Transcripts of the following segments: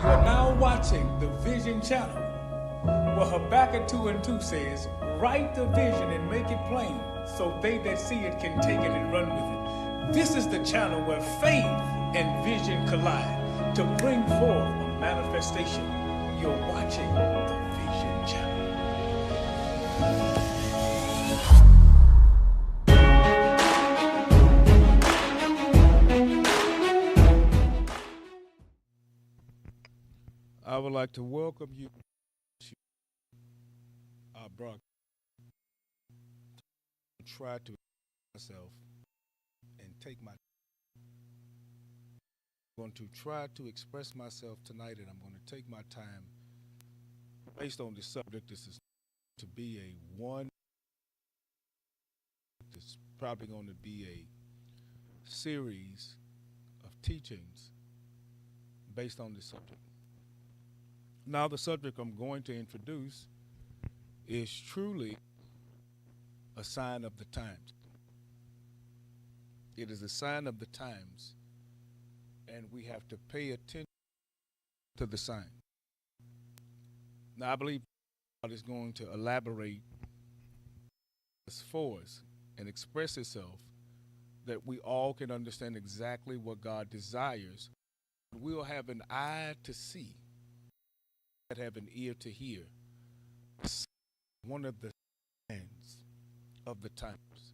You're now watching the Vision channel, where Habakkuk 2 and 2 says, write the vision and make it plain, so they that see it can take it and run with it. This is the channel where faith and vision collide to bring forth a manifestation. You're watching the Vision channel. I would like to welcome you to our broadcast. Try to myself and take my. I'm going to try to express myself tonight, and I'm going to take my time based on the subject. This is to be a one. It's probably going to be a series of teachings based on this subject. Now, the subject I'm going to introduce is truly a sign of the times. It is a sign of the times, and we have to pay attention to the sign. Now, I believe God is going to elaborate this for us and express itself that we all can understand exactly what God desires. We'll have an eye to see, that have an ear to hear. One of the signs of the times.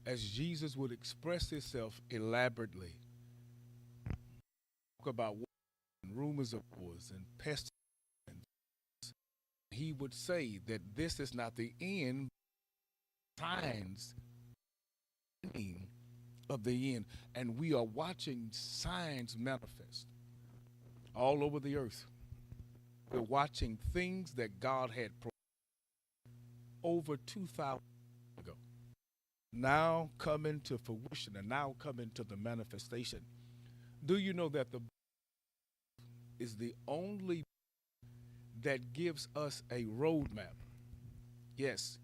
As Jesus would express himself elaborately, talk about rumors of wars and pestilence, he would say that this is not the end, signs of the end. And we are watching signs manifest all over the earth. We're watching things that God had over 2,000 ago now coming to fruition and now coming to the manifestation. Do you know that the is the only that gives us a roadmap, yes,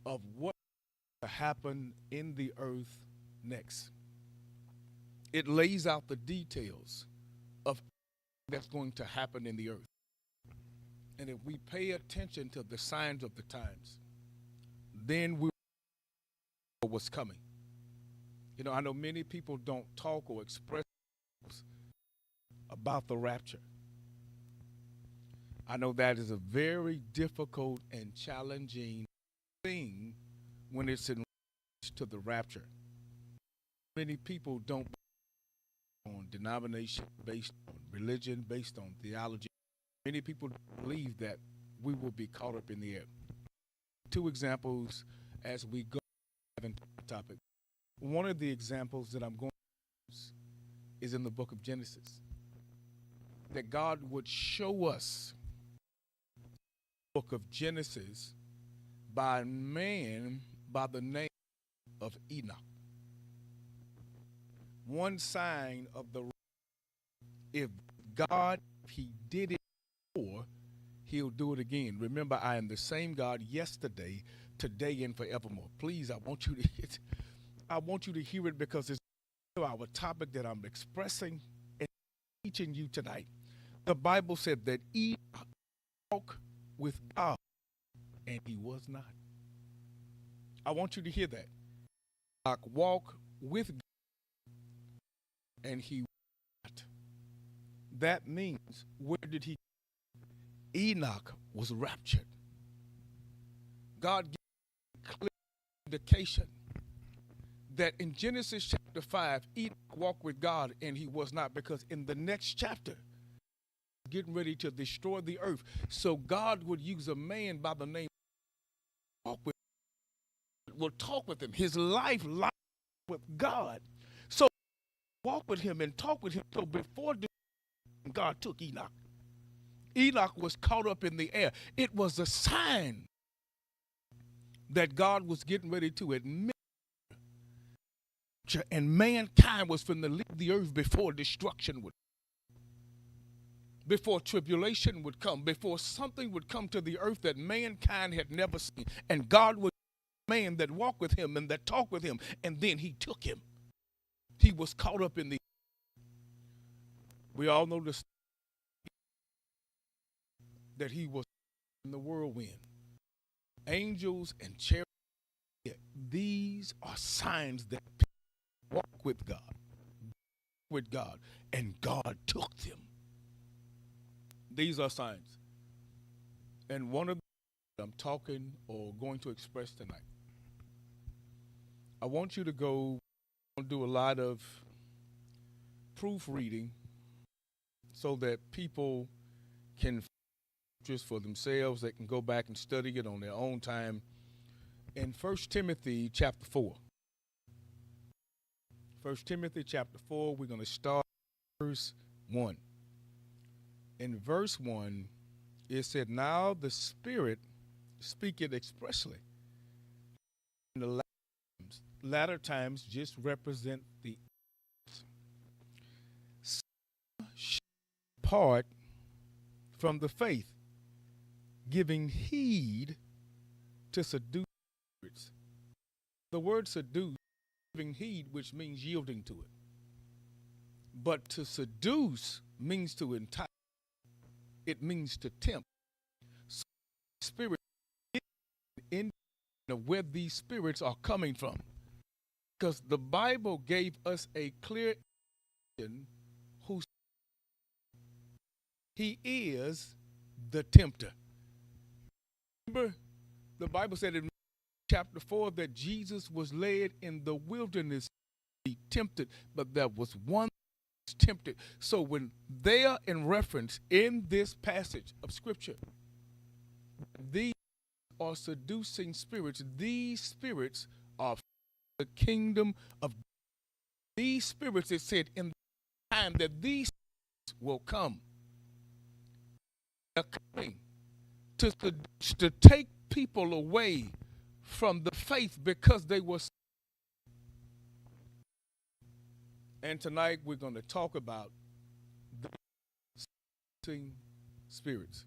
of what will happen in the earth next? It lays out the details of that's going to happen in the earth. And if we pay attention to the signs of the times, then we know what's coming. You know, I know many people don't talk or express about the rapture. I know that is a very difficult and challenging thing when it's in relation to the rapture. Many people don't on denomination based on religion, based on theology. Many people believe that we will be caught up in the air. Two examples as we go into the topic. One of the examples that I'm going to use is in the book of Genesis. That God would show us the book of Genesis by a man by the name of Enoch. One sign of the if God, if he did it before, he'll do it again. Remember, I am the same God yesterday, today, and forevermore. Please, I want you to hear it because it's our topic that I'm expressing and teaching you tonight. The Bible said that Enoch walked with God, and he was not. I want you to hear that. Enoch walked with God, and he was not. That means, where did he? Enoch was raptured. God gave a clear indication that in Genesis chapter 5, Enoch walked with God and he was not, because in the next chapter, getting ready to destroy the earth. So God would use a man by the name will talk with him. His life with God. So walk with him and talk with him. So before God took Enoch, Enoch was caught up in the air. It was a sign that God was getting ready to admit, and mankind was going to leave the earth before destruction would, before tribulation would come, before something would come to the earth that mankind had never seen. And God was a man that walked with him and that talked with him, and then he took him. He was caught up in the. We all know this that he was in the whirlwind. Angels and chariots, these are signs that people walk with God, and God took them. These are signs. And one of the I'm talking or going to express tonight, I want you to go do a lot of proofreading so that people can just for themselves, they can go back and study it on their own time. In 1 Timothy chapter 4. 1 Timothy chapter 4, we're going to start verse 1. In verse 1, it said, "Now the Spirit speaketh expressly." In the latter times just represent the part from the faith, giving heed to seduce spirits. The word seduce, giving heed, which means yielding to it. But to seduce means to entice. It means to tempt. So spirit in where these spirits are coming from. Because the Bible gave us a clear indication who he is, the tempter. Remember, the Bible said in chapter 4 that Jesus was led in the wilderness to be tempted, but there was one tempted. So when they are in reference in this passage of Scripture, these are seducing spirits. These spirits are the kingdom of these spirits. It said in the time that these will come. They're coming to take people away from the faith because they were. And tonight we're going to talk about the seducing spirits.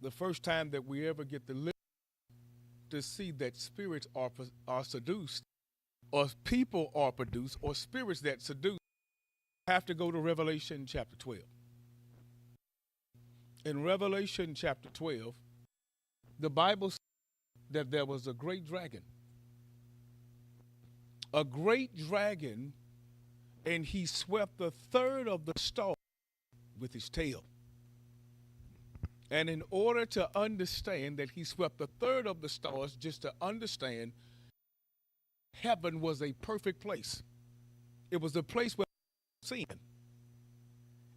The first time that we ever get to see that spirits are seduced, or people are produced, or spirits that seduce, have to go to Revelation chapter 12. In Revelation chapter 12, the Bible says that there was a great dragon. A great dragon, and he swept a third of the stars with his tail. And in order to understand that he swept a third of the stars, just to understand, heaven was a perfect place. It was a place where sin.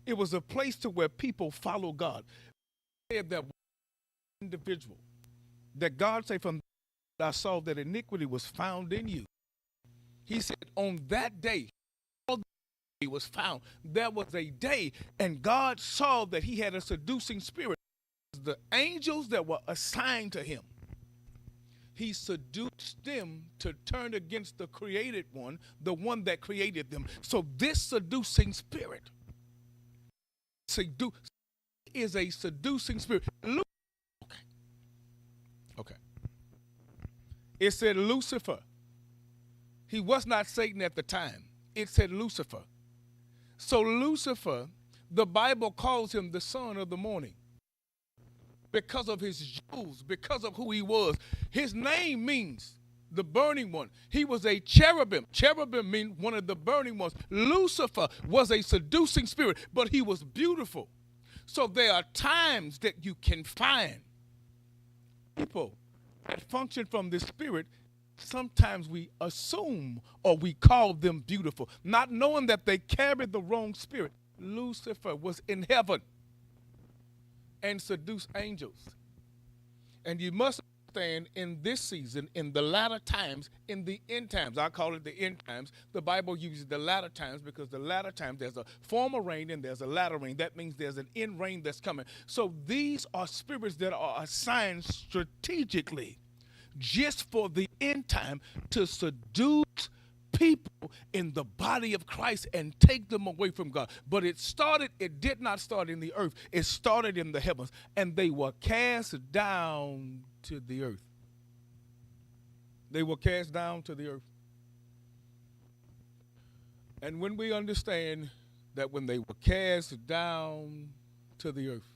It was a place to where people follow God. That individual, that God said, "From I saw that iniquity was found in you." He said, on that day, all the was found. There was a day, and God saw that he had a seducing spirit. The angels that were assigned to him, he seduced them to turn against the created one, the one that created them. So this seducing spirit is a seducing spirit. Okay. It said Lucifer. He was not Satan at the time. It said Lucifer. So Lucifer, the Bible calls him the son of the morning. Because of his jewels, because of who he was. His name means the burning one. He was a cherubim. Cherubim means one of the burning ones. Lucifer was a seducing spirit, but he was beautiful. So there are times that you can find people that function from this spirit. Sometimes we assume or we call them beautiful, not knowing that they carried the wrong spirit. Lucifer was in heaven and seduced angels. And you must understand, in this season, in the latter times, in the end times, I call it the end times. The Bible uses the latter times because the latter times, there's a former rain and there's a latter rain. That means there's an end rain that's coming. So these are spirits that are assigned strategically just for the end time to seduce people in the body of Christ and take them away from God. But it did not start in the earth. It started in the heavens, and they were cast down to the earth. They were cast down to the earth. And when we understand that when they were cast down to the earth,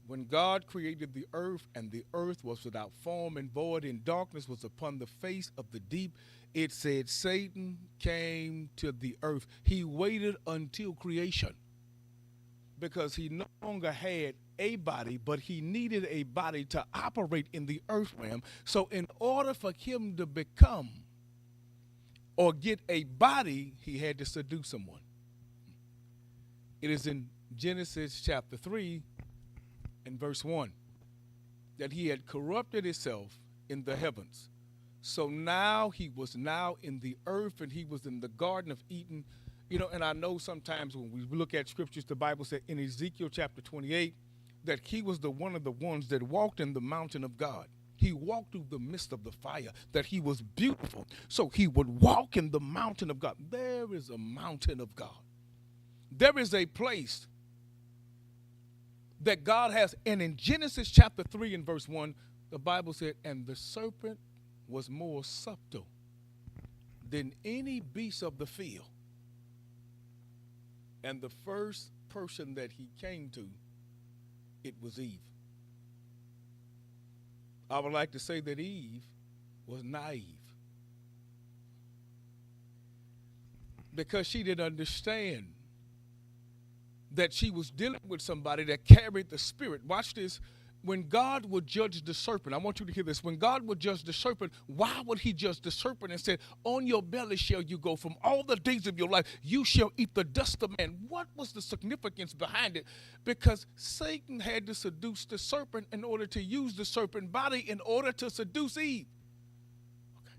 when God created the earth and the earth was without form and void and darkness was upon the face of the deep, it said Satan came to the earth. He waited until creation because he no longer had a body, but he needed a body to operate in the earth realm. So in order for him to become or get a body, he had to seduce someone. It is in Genesis chapter 3 and verse 1 that he had corrupted himself in the heavens. So now he was now in the earth, and he was in the Garden of Eden. You know, and I know sometimes when we look at scriptures, the Bible said in Ezekiel chapter 28 that he was one of the ones that walked in the mountain of God. He walked through the midst of the fire, that he was beautiful. So he would walk in the mountain of God. There is a mountain of God. There is a place that God has. And in Genesis chapter 3 and verse 1, the Bible said, and the serpent was more subtle than any beast of the field. And the first person that he came to, it was Eve. I would like to say that Eve was naive because she didn't understand that she was dealing with somebody that carried the spirit. Watch this. When God would judge the serpent, I want you to hear this. When God would judge the serpent, why would he judge the serpent and say, on your belly shall you go, from all the days of your life, you shall eat the dust of man? What was the significance behind it? Because Satan had to seduce the serpent in order to use the serpent body in order to seduce Eve. Okay.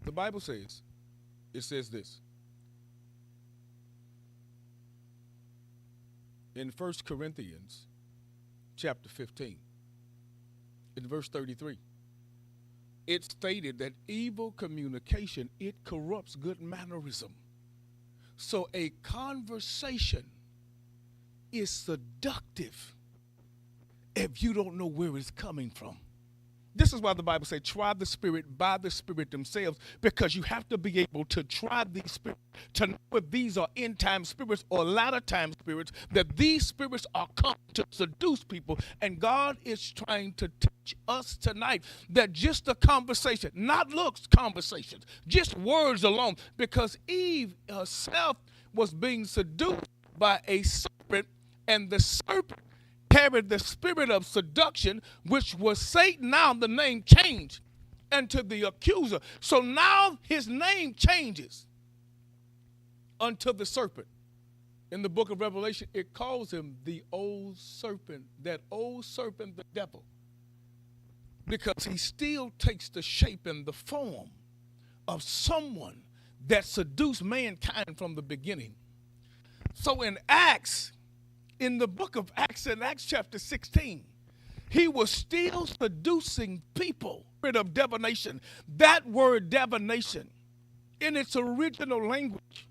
The Bible says, it says this. In 1 Corinthians chapter 15, in verse 33, it stated that evil communication, it corrupts good mannerism. So a conversation is seductive if you don't know where it's coming from. This is why the Bible says, try the spirit by the spirit themselves, because you have to be able to try these spirits to know if these are end time spirits or latter time spirits, that these spirits are come to seduce people. And God is trying to teach us tonight that just a conversation, not looks, conversations, just words alone, because Eve herself was being seduced by a serpent, and the serpent carried the spirit of seduction, which was Satan. Now the name changed unto the accuser. So now his name changes unto the serpent. In the book of Revelation, it calls him the old serpent, that old serpent, the devil, because he still takes the shape and the form of someone that seduced mankind from the beginning. So in Acts, in the book of Acts, in Acts chapter 16, he was still seducing people. Spirit of divination. That word divination, in its original language,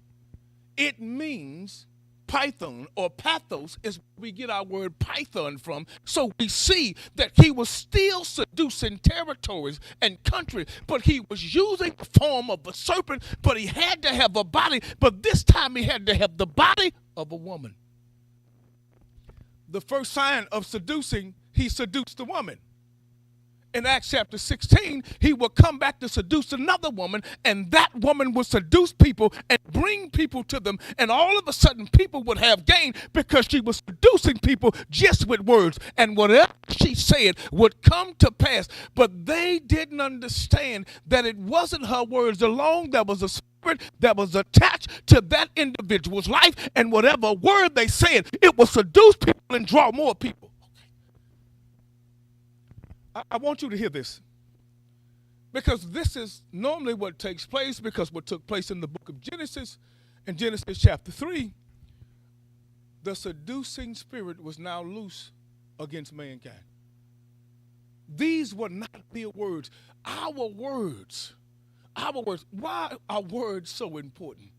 it means python, or pathos is where we get our word python from. So we see that he was still seducing territories and countries, but he was using the form of a serpent, but he had to have a body, but this time he had to have the body of a woman. The first sign of seducing, he seduced the woman. In Acts chapter 16, he will come back to seduce another woman, and that woman would seduce people and bring people to them, and all of a sudden people would have gain because she was seducing people just with words, and whatever she said would come to pass. But they didn't understand that it wasn't her words alone. There was a spirit that was attached to that individual's life, and whatever word they said, it will seduce people and draw more people. I want you to hear this, because this is normally what takes place, because what took place in the book of Genesis, in Genesis chapter 3, the seducing spirit was now loose against mankind. These were not mere words. Our words. Why are words so important?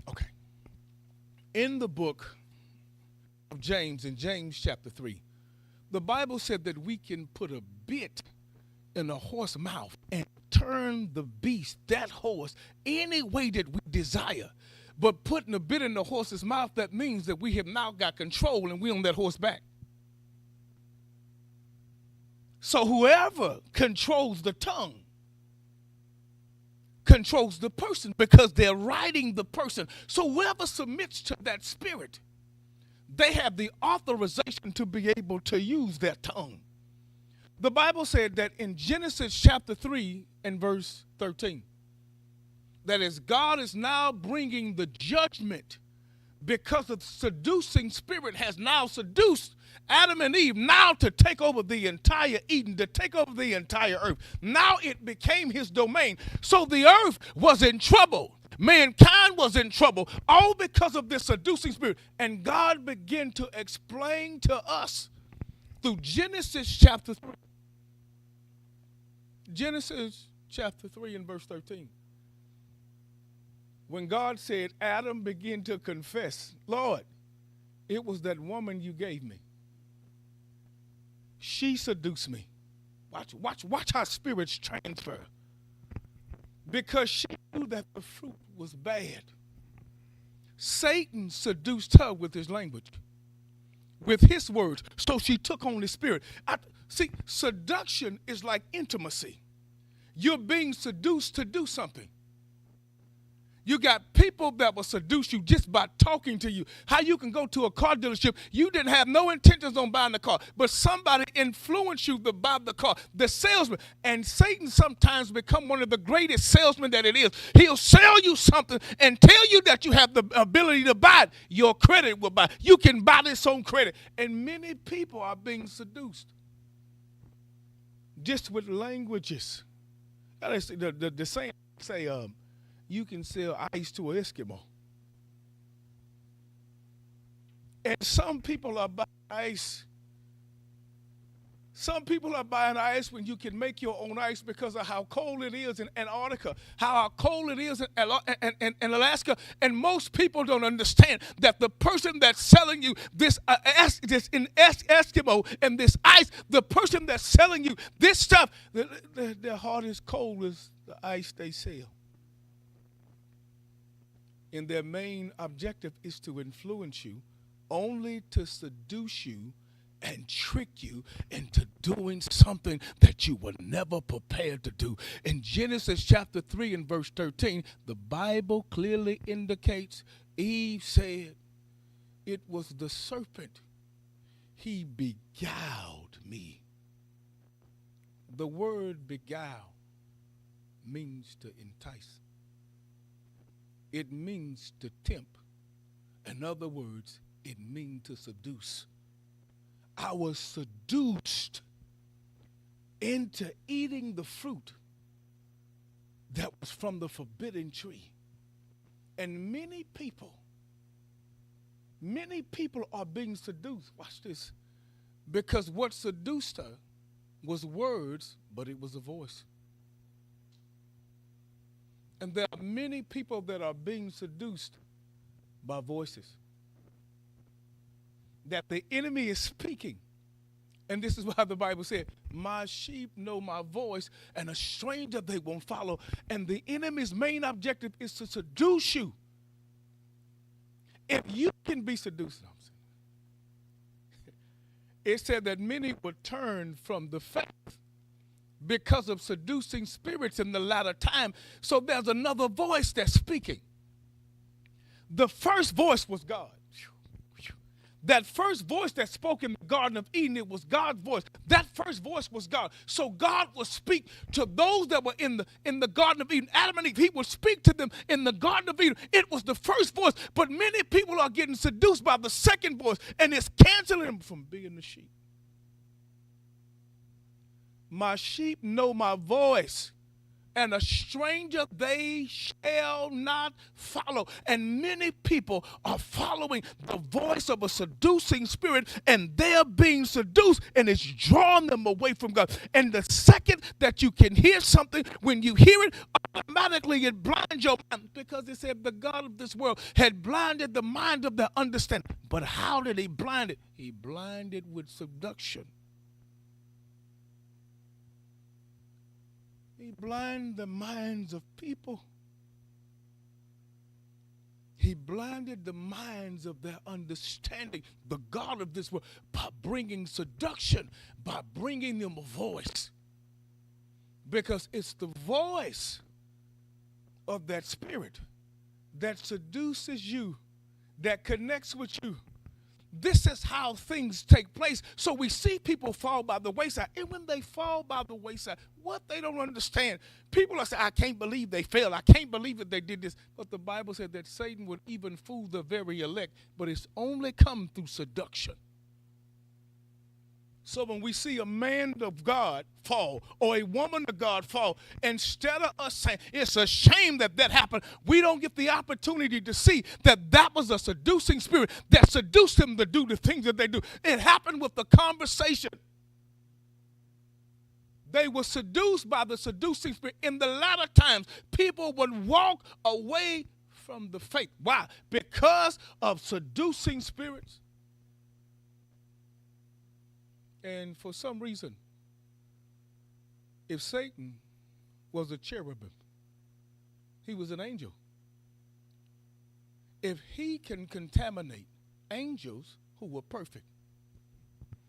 Okay. In the book of James, in James chapter 3, the Bible said that we can put a bit in a horse's mouth and turn the beast, that horse, any way that we desire. But putting a bit in the horse's mouth, that means that we have now got control and we on that horse back. So whoever controls the tongue controls the person, because they're riding the person. So whoever submits to that spirit, they have the authorization to be able to use their tongue. The Bible said that in Genesis chapter 3 and verse 13, that as God is now bringing the judgment because the seducing spirit has now seduced Adam and Eve now to take over the entire Eden, to take over the entire earth. Now it became his domain. So the earth was in trouble. Mankind was in trouble, all because of this seducing spirit. And God began to explain to us through Genesis chapter 3. Genesis chapter 3 and verse 13. When God said, Adam began to confess, Lord, it was that woman you gave me. She seduced me. Watch how spirits transfer. Because she knew that the fruit was bad. Satan seduced her with his language, with his words. So she took on the spirit. See, seduction is like intimacy. You're being seduced to do something. You got people that will seduce you just by talking to you. How you can go to a car dealership, you didn't have no intentions on buying the car, but somebody influenced you to buy the car, the salesman. And Satan sometimes become one of the greatest salesmen that it is. He'll sell you something and tell you that you have the ability to buy it. Your credit will buy it. You can buy this on credit. And many people are being seduced just with languages. The saying say, you can sell ice to an Eskimo. And some people are buying ice. Some people are buying ice when you can make your own ice because of how cold it is in Antarctica, how cold it is in Alaska. And most people don't understand that the person that's selling you this Eskimo and this ice, the person that's selling you this stuff, their heart is cold as the ice they sell. And their main objective is to influence you, only to seduce you and trick you into doing something that you were never prepared to do. In Genesis chapter 3 and verse 13, the Bible clearly indicates Eve said, it was the serpent. He beguiled me. The word beguile means to entice. It means to tempt. In other words, it means to seduce. I was seduced into eating the fruit that was from the forbidden tree. And many people are being seduced. Watch this. Because what seduced her was words, but it was a voice. And there are many people that are being seduced by voices. That the enemy is speaking. And this is why the Bible said, my sheep know my voice, and a stranger they won't follow. And the enemy's main objective is to seduce you. If you can be seduced, it said that many would turn from the faith because of seducing spirits in the latter time. So there's another voice that's speaking. The first voice was God. That first voice that spoke in the Garden of Eden, it was God's voice. That first voice was God. So God would speak to those that were in the Garden of Eden. Adam and Eve, he would speak to them in the Garden of Eden. It was the first voice. But many people are getting seduced by the second voice, and it's canceling them from being the sheep. My sheep know my voice, and a stranger they shall not follow. And many people are following the voice of a seducing spirit, and they're being seduced, and it's drawing them away from God. And the second that you can hear something, when you hear it, automatically it blinds your mind, because it said the God of this world had blinded the mind of their understanding. But how did he blind it? He blinded with seduction. He blinded the minds of people. He blinded the minds of their understanding, the God of this world, by bringing seduction, by bringing them a voice. Because it's the voice of that spirit that seduces you, that connects with you. This is how things take place. So we see people fall by the wayside. And when they fall by the wayside, what they don't understand, people are saying, I can't believe they failed. I can't believe that they did this. But the Bible said that Satan would even fool the very elect. But it's only come through seduction. So when we see a man of God fall or a woman of God fall, instead of us saying it's a shame that that happened, we don't get the opportunity to see that that was a seducing spirit that seduced them to do the things that they do. It happened with the conversation. They were seduced by the seducing spirit. In the latter times, people would walk away from the faith. Why? Because of seducing spirits. And for some reason, if Satan was a cherubim, he was an angel. If he can contaminate angels who were perfect,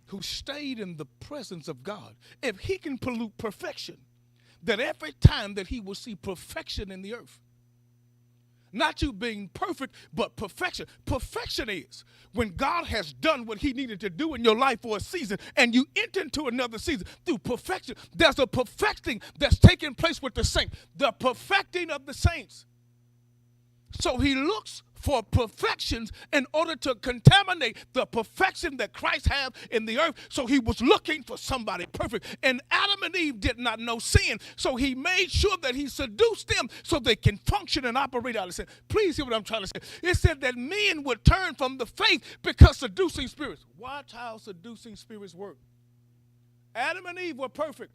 who stayed in the presence of God, if he can pollute perfection, that every time that he will see perfection in the earth, not you being perfect, but perfection. Perfection is when God has done what he needed to do in your life for a season and you enter into another season through perfection. There's a perfecting that's taking place with the saints, the perfecting of the saints. So he looks for perfections in order to contaminate the perfection that Christ had in the earth. So he was looking for somebody perfect. And Adam and Eve did not know sin. So he made sure that he seduced them so they can function and operate out of sin. Please hear what I'm trying to say. It said that men would turn from the faith because seducing spirits. Watch how seducing spirits work. Adam and Eve were perfect.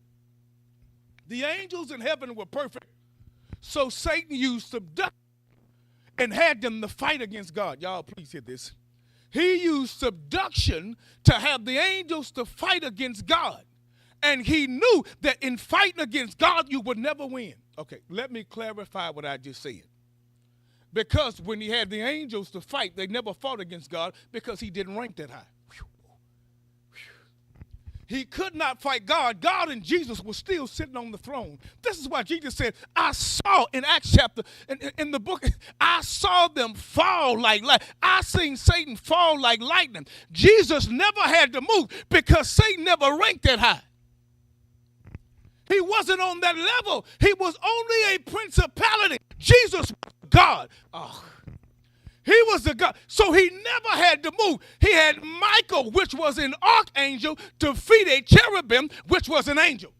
The angels in heaven were perfect. So Satan used seduction and had them to fight against God. Y'all, please hear this. He used seduction to have the angels to fight against God. And he knew that in fighting against God, you would never win. Okay, let me clarify what I just said. Because when he had the angels to fight, they never fought against God because he didn't rank that high. He could not fight God. God and Jesus were still sitting on the throne. This is why Jesus said, I saw in Acts chapter, in the book, I saw them fall like lightning. I seen Satan fall like lightning. Jesus never had to move because Satan never ranked that high. He wasn't on that level. He was only a principality. Jesus was God. Oh. He was the God. So he never had to move. He had Michael, which was an archangel, to defeat a cherubim, which was an angel.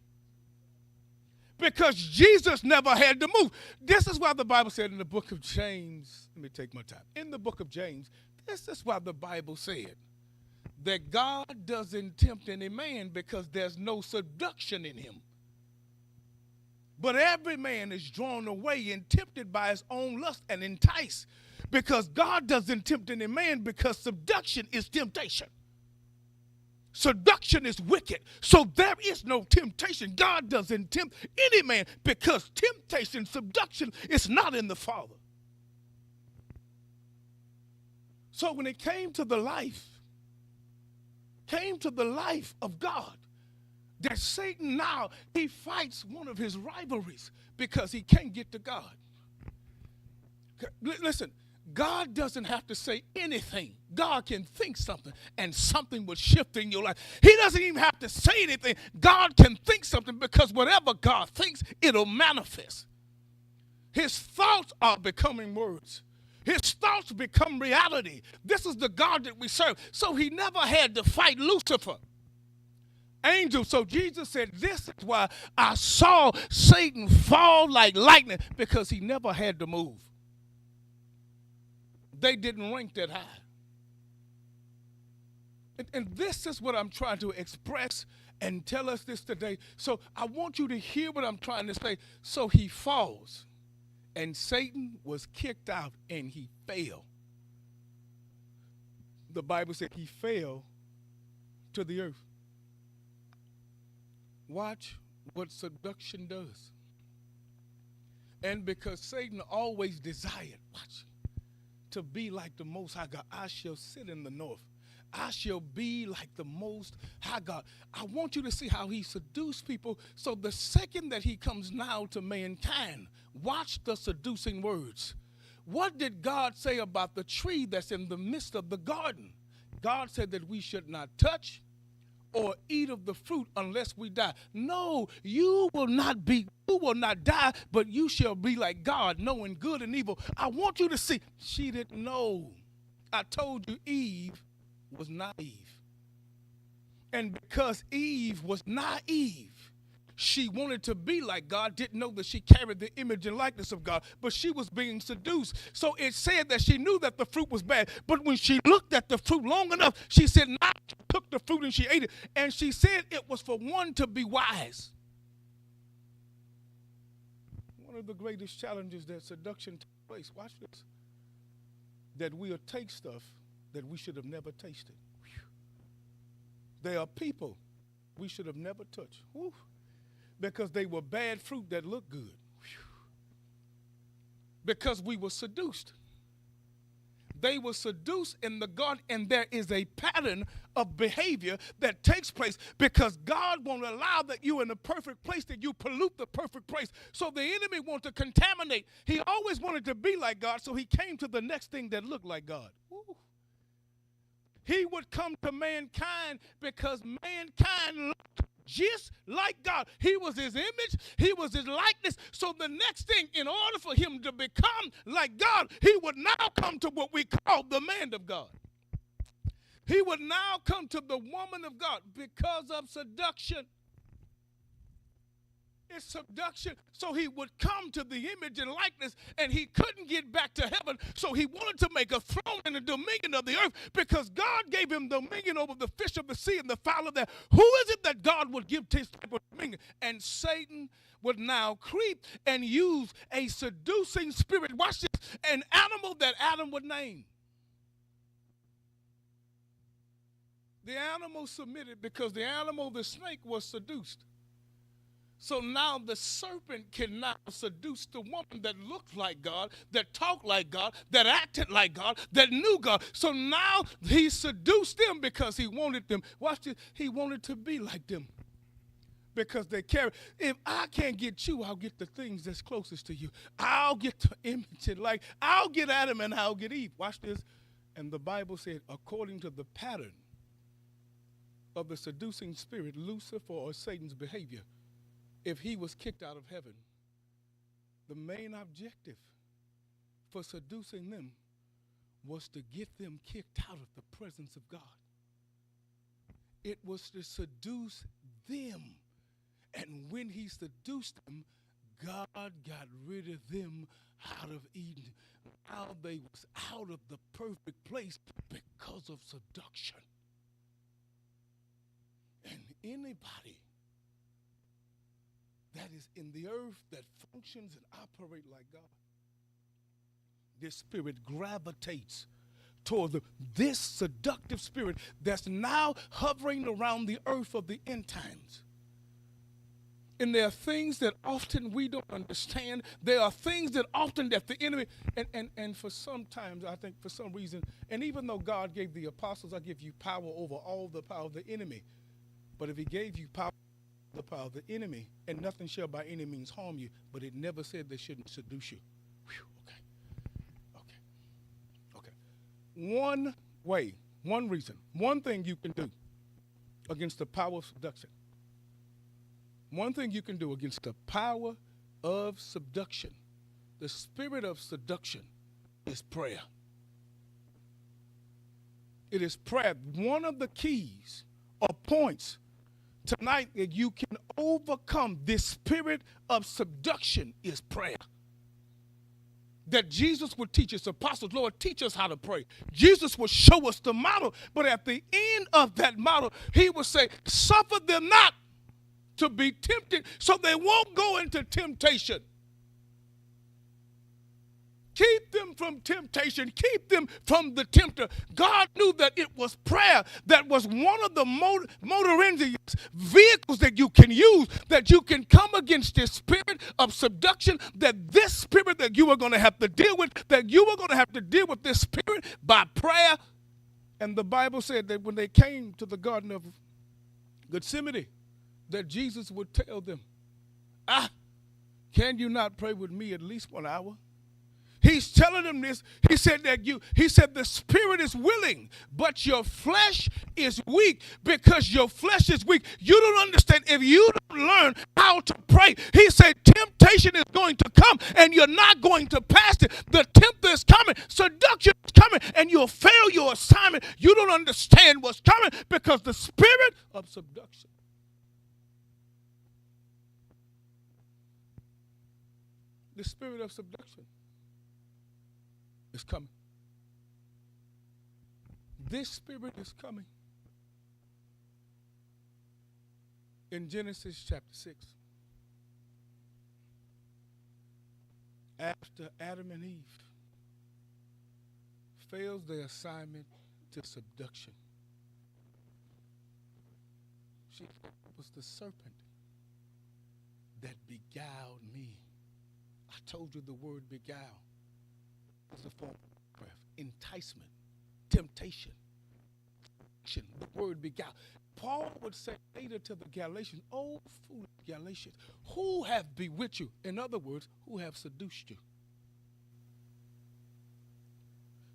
Because Jesus never had to move. This is why the Bible said in the book of James, let me take my time. In the book of James, this is why the Bible said that God doesn't tempt any man because there's no seduction in him. But every man is drawn away and tempted by his own lust and enticed. Because God doesn't tempt any man because seduction is temptation. Seduction is wicked. So there is no temptation. God doesn't tempt any man because temptation, seduction is not in the Father. So when it came to the life of God, that Satan now, he fights one of his rivalries because he can't get to God. Listen, God doesn't have to say anything. God can think something and something will shift in your life. He doesn't even have to say anything. God can think something because whatever God thinks, it'll manifest. His thoughts are becoming words. His thoughts become reality. This is the God that we serve. So he never had to fight Lucifer. Angels. So Jesus said, this is why I saw Satan fall like lightning, because he never had to move. They didn't rank that high. And this is what I'm trying to express and tell us this today. So I want you to hear what I'm trying to say. So he falls, and Satan was kicked out, and he fell. The Bible said he fell to the earth. Watch what seduction does. And because Satan always desired, watch, to be like the Most High God, I shall sit in the north. I shall be like the Most High God. I want you to see how he seduced people. So the second that he comes now to mankind, watch the seducing words. What did God say about the tree that's in the midst of the garden? God said that we should not touch or eat of the fruit unless we die. No, you will not die, but you shall be like God, knowing good and evil. I want you to see, she didn't know. I told you Eve was naive. And because Eve was naive, she wanted to be like God, didn't know that she carried the image and likeness of God, but she was being seduced. So it said that she knew that the fruit was bad, but when she looked at the fruit long enough, she said, "Now she took the fruit and she ate it." And she said it was for one to be wise. One of the greatest challenges that seduction takes place, watch this, that we'll take stuff that we should have never tasted. There are people we should have never touched. Whew. Because they were bad fruit that looked good. Because we were seduced. They were seduced in the garden, and there is a pattern of behavior that takes place because God won't allow that you in the perfect place, that you pollute the perfect place. So the enemy wants to contaminate. He always wanted to be like God, so he came to the next thing that looked like God. Woo. He would come to mankind because mankind looked just like God. He was his image. He was his likeness. So the next thing, in order for him to become like God, he would now come to what we call the man of God. He would now come to the woman of God because of seduction. It's seduction. So he would come to the image and likeness, and he couldn't get back to heaven. So he wanted to make a throne and a dominion of the earth because God gave him dominion over the fish of the sea and the fowl of the air. Who is it that God would give this type of dominion? And Satan would now creep and use a seducing spirit. Watch this. An animal that Adam would name. The animal submitted because the animal, the snake, was seduced. So now the serpent can now seduce the woman that looked like God, that talked like God, that acted like God, that knew God. So now he seduced them because he wanted them. Watch this. He wanted to be like them because they carry. If I can't get you, I'll get the things that's closest to you. I'll get the image and like. I'll get Adam and I'll get Eve. Watch this. And the Bible said, according to the pattern of the seducing spirit, Lucifer or Satan's behavior, if he was kicked out of heaven, the main objective for seducing them was to get them kicked out of the presence of God. It was to seduce them. And when he seduced them, God got rid of them out of Eden. Now they was out of the perfect place because of seduction. And anybody that is in the earth that functions and operates like God, this spirit gravitates toward this seductive spirit that's now hovering around the earth of the end times. And there are things that often we don't understand. There are things that often that the enemy, and for sometimes I think for some reason, and even though God gave the apostles, I give you power over all the power of the enemy. But if he gave you power, the power of the enemy, and nothing shall by any means harm you, but it never said they shouldn't seduce you. Whew, okay. One way, one reason, one thing you can do against the power of seduction. One thing you can do against the power of seduction, the spirit of seduction, is prayer. It is prayer. One of the keys or points tonight that you can overcome this spirit of seduction is prayer. That Jesus would teach us, apostles, Lord, teach us how to pray. Jesus would show us the model, but at the end of that model, he would say, suffer them not to be tempted, so they won't go into temptation. Keep them from temptation. Keep them from the tempter. God knew that it was prayer that was one of the motor engines, vehicles that you can use, that you can come against this spirit of seduction, that this spirit that you were going to have to deal with, that you were going to have to deal with this spirit by prayer. And the Bible said that when they came to the Garden of Gethsemane, that Jesus would tell them, can you not pray with me at least 1 hour? He's telling them this. He said the spirit is willing, but your flesh is weak. Because your flesh is weak, you don't understand. If you don't learn how to pray, he said temptation is going to come and you're not going to pass it. The tempter is coming, seduction is coming, and you'll fail your assignment. You don't understand what's coming because the spirit of seduction. The spirit of seduction is coming. This spirit is coming. In Genesis chapter 6, after Adam and Eve fails their assignment to seduction, it was the serpent that beguiled me. I told you the word beguile is a form of craft, enticement, temptation. The word beguile. Paul would say later to the Galatians, "Oh, foolish Galatians, who have bewitched you?" In other words, who have seduced you?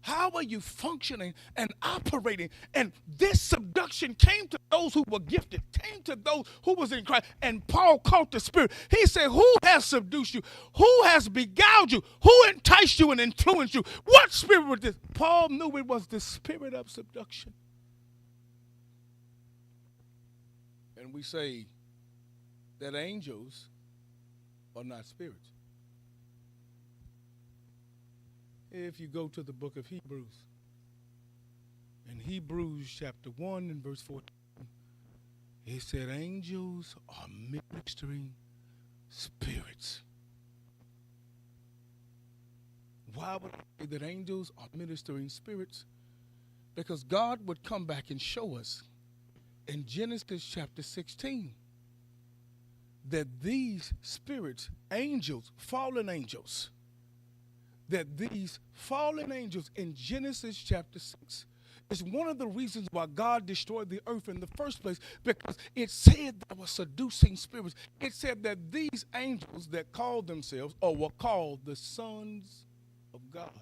How are you functioning and operating? And this seduction came to those who were gifted, came to those who was in Christ. And Paul caught the spirit. He said, who has seduced you? Who has beguiled you? Who enticed you and influenced you? What spirit was this? Paul knew it was the spirit of seduction. And we say that angels are not spirits. If you go to the book of Hebrews, in Hebrews chapter 1 and verse 14, it said angels are ministering spirits. Why would I say that angels are ministering spirits? Because God would come back and show us in Genesis chapter 16 that these spirits, angels, fallen angels, that these fallen angels in Genesis chapter 6 is one of the reasons why God destroyed the earth in the first place, because it said there were seducing spirits. It said that these angels that called themselves or were called the sons of God.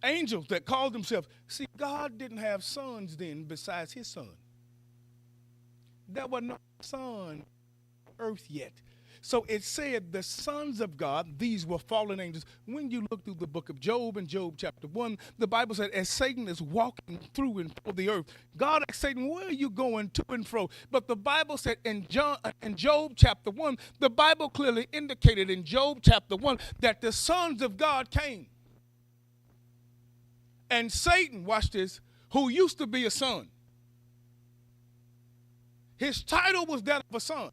Angels that called themselves. See, God didn't have sons then besides his son. There were no son on earth yet. So it said the sons of God, these were fallen angels. When you look through the book of Job and Job chapter 1, the Bible said as Satan is walking through and through the earth, God asked Satan, where are you going to and fro? But the Bible said in Job chapter 1, the Bible clearly indicated in Job chapter 1 that the sons of God came. And Satan, watch this, who used to be a son, his title was that of a son.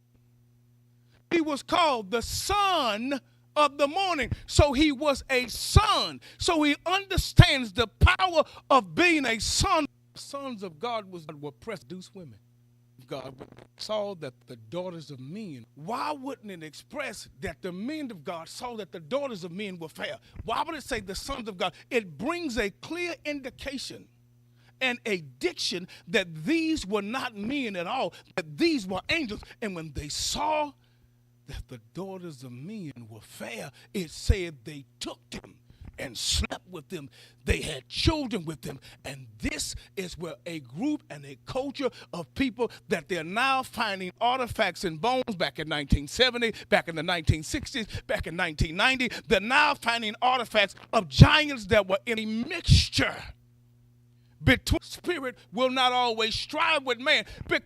He was called the son of the morning. So he was a son. So he understands the power of being a son. The sons of God were seduced women. God saw that the daughters of men, why wouldn't it express that the men of God saw that the daughters of men were fair? Why would it say the sons of God? It brings a clear indication and a diction that these were not men at all, that these were angels. And when they saw that the daughters of men were fair, it said they took them and slept with them. They had children with them. And this is where a group and a culture of people that they're now finding artifacts and bones back in 1970, back in the 1960s, back in 1990. They're now finding artifacts of giants that were in a mixture. Between spirit will not always strive with man.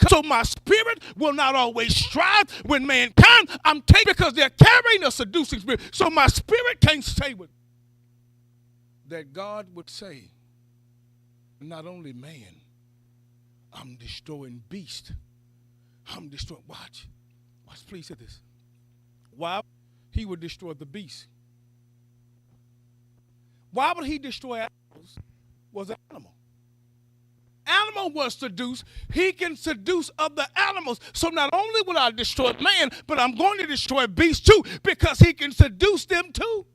So my spirit will not always strive with mankind. I'm taking because they're carrying a seducing spirit. So my spirit can't stay with. That God would say, not only man, I'm destroying beast. I'm destroying. Watch, please hear this. Why? He would destroy the beast. Why would he destroy animals? Was an animal. Animal was seduced. He can seduce other animals. So not only will I destroy man, but I'm going to destroy beasts too, because he can seduce them too.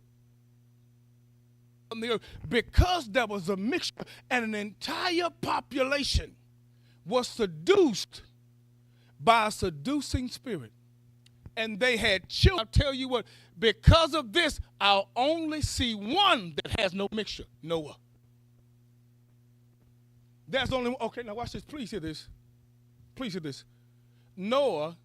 Because there was a mixture, and an entire population was seduced by a seducing spirit. And they had children. I'll tell you what, because of this, I'll only see one that has no mixture, Noah. That's only one. Okay, now watch this. Please hear this. Please hear this. Noah